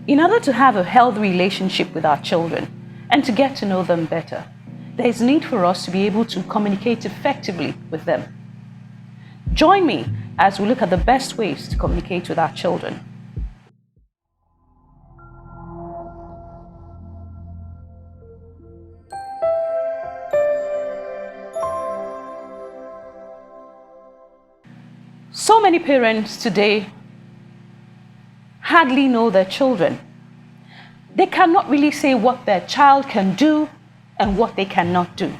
In order to have a healthy relationship with our children and to get to know them better, there is need for us to be able to communicate effectively with them. Join me as we look at the best ways to communicate with our children. So many parents today hardly know their children. They cannot really say what their child can do and what they cannot do.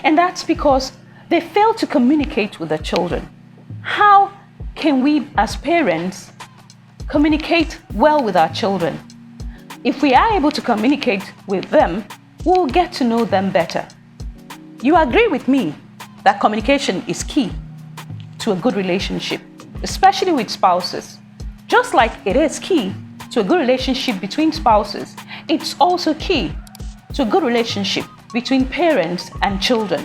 And that's because they fail to communicate with their children. How can we as parents communicate well with our children? If we are able to communicate with them, we'll get to know them better. You agree with me that communication is key to a good relationship, especially with spouses. Just like it is key to a good relationship between spouses, it's also key to a good relationship between parents and children.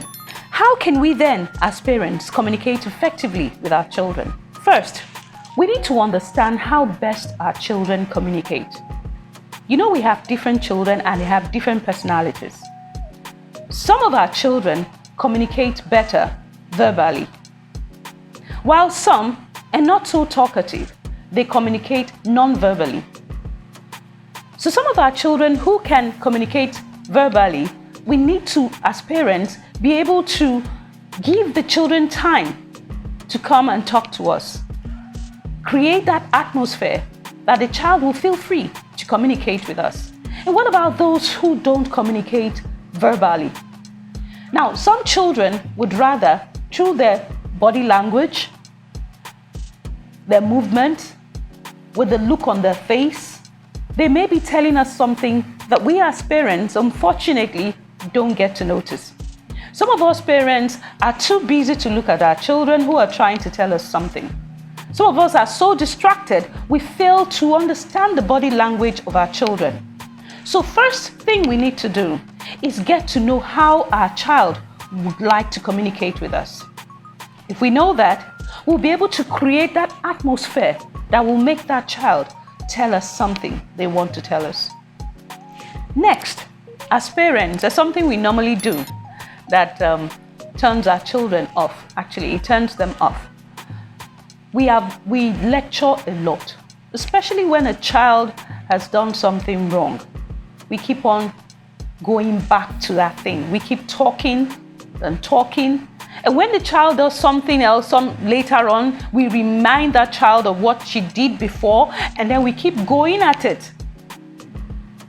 How can we then, as parents, communicate effectively with our children? First, we need to understand how best our children communicate. You know, we have different children and they have different personalities. Some of our children communicate better verbally, while some are not so talkative. They communicate non-verbally. So some of our children who can communicate verbally, we need to, as parents, be able to give the children time to come and talk to us. Create that atmosphere that the child will feel free to communicate with us. And what about those who don't communicate verbally? Now, some children would rather, through their body language, their movement, with the look on their face, they may be telling us something that we as parents, unfortunately, don't get to notice. Some of us parents are too busy to look at our children who are trying to tell us something. Some of us are so distracted, we fail to understand the body language of our children. So first thing we need to do is get to know how our child would like to communicate with us. If we know that, we'll be able to create that atmosphere that will make that child tell us something they want to tell us. Next, as parents, there's something we normally do that turns our children off. Actually, it turns them off. We lecture a lot, especially when a child has done something wrong. We keep on going back to that thing. We keep talking and talking. And when the child does something else later on, we remind that child of what she did before, and then we keep going at it.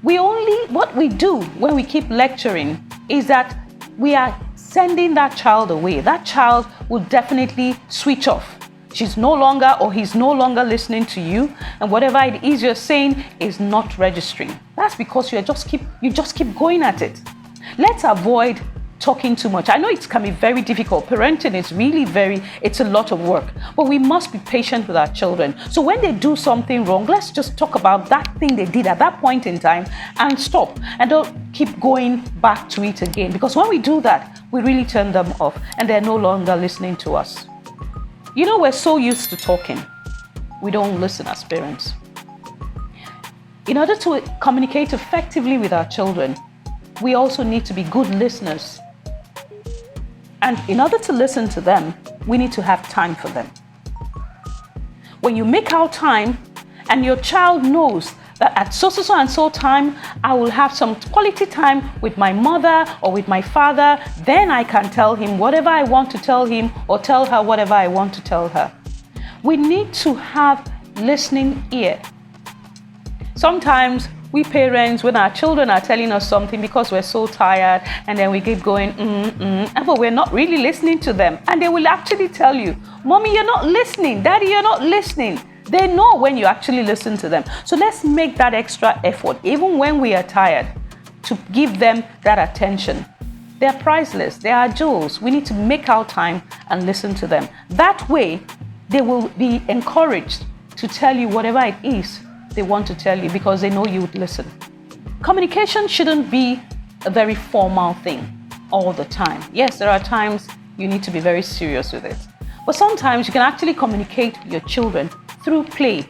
What we do when we keep lecturing is that we are sending that child away. That child will definitely switch off. She's no longer or he's no longer listening to you, and whatever it is you're saying is not registering. That's because you just keep going at it. Let's avoid talking too much. I know it can be very difficult. Parenting is really it's a lot of work, but we must be patient with our children. So when they do something wrong, let's just talk about that thing they did at that point in time and stop, and don't keep going back to it again, because when we do that, we really turn them off and they're no longer listening to us. You know, we're so used to talking, we don't listen as parents. In order to communicate effectively with our children, we also need to be good listeners. And in order to listen to them, we need to have time for them. When you make out time and your child knows that at so and so time, I will have some quality time with my mother or with my father, then I can tell him whatever I want to tell him or tell her whatever I want to tell her. We need to have listening ear. Sometimes we parents, when our children are telling us something because we're so tired, and then we keep going, but we're not really listening to them. And they will actually tell you, Mommy, you're not listening. Daddy, you're not listening. They know when you actually listen to them. So let's make that extra effort, even when we are tired, to give them that attention. They're priceless. They are jewels. We need to make our time and listen to them. That way, they will be encouraged to tell you whatever it is they want to tell you, because they know you would listen. Communication shouldn't be a very formal thing all the time. Yes, there are times you need to be very serious with it. But sometimes you can actually communicate with your children through play.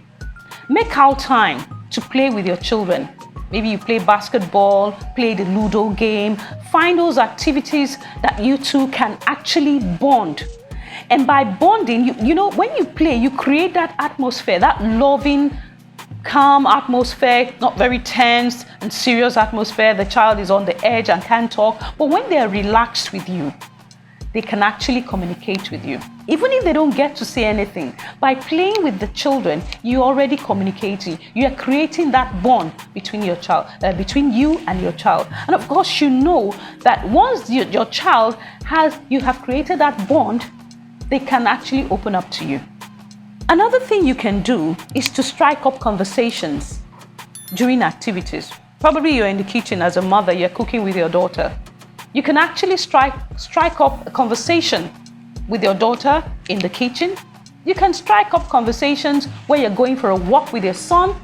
Make out time to play with your children. Maybe you play basketball, play the Ludo game. Find those activities that you two can actually bond. And by bonding, you know, when you play, you create that atmosphere, that loving, calm atmosphere, not very tense and serious atmosphere. The child is on the edge and can't talk. But when they're relaxed with you, they can actually communicate with you. Even if they don't get to say anything, by playing with the children, you're already communicating. You are creating that bond between your child, between you and your child. And of course, you know that once your child you have created that bond, they can actually open up to you. Another thing you can do is to strike up conversations during activities. Probably you're in the kitchen as a mother, you're cooking with your daughter. You can actually strike up a conversation with your daughter in the kitchen. You can strike up conversations where you're going for a walk with your son.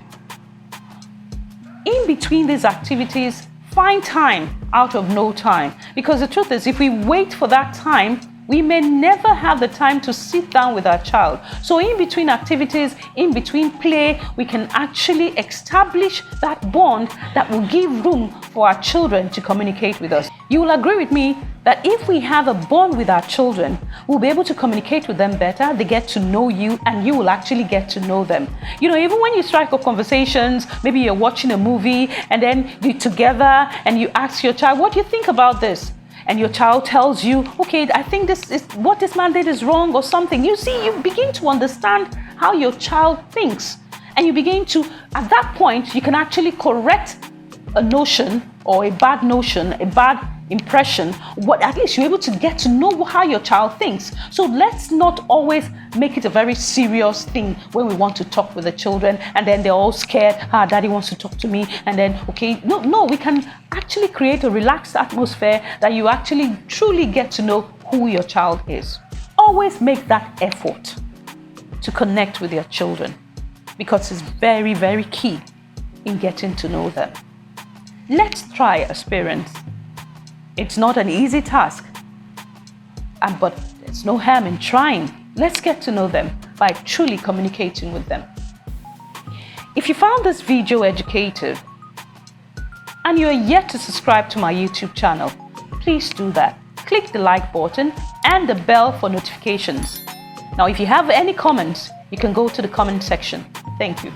In between these activities, find time out of no time. Because the truth is, if we wait for that time, we may never have the time to sit down with our child. So in between activities, in between play, we can actually establish that bond that will give room for our children to communicate with us. You will agree with me that if we have a bond with our children, we'll be able to communicate with them better. They get to know you and you will actually get to know them. You know, even when you strike up conversations, maybe you're watching a movie and then you're together and you ask your child, what do you think about this? And your child tells you, okay, I think what this man did is wrong or something. You see, you begin to understand how your child thinks. And you begin to, at that point, you can actually correct a notion or a bad notion, a bad impression. At least you're able to get to know how your child thinks. So let's not always make it a very serious thing when we want to talk with the children and then they're all scared, daddy wants to talk to me, and then, okay, no, we can actually create a relaxed atmosphere that you actually truly get to know who your child is. Always make that effort to connect with your children because it's very, very key in getting to know them. Let's try as parents. It's not an easy task, but there's no harm in trying. Let's get to know them by truly communicating with them. If you found this video educative and you are yet to subscribe to my YouTube channel, please do that. Click the like button and the bell for notifications. Now, if you have any comments, you can go to the comment section. Thank you.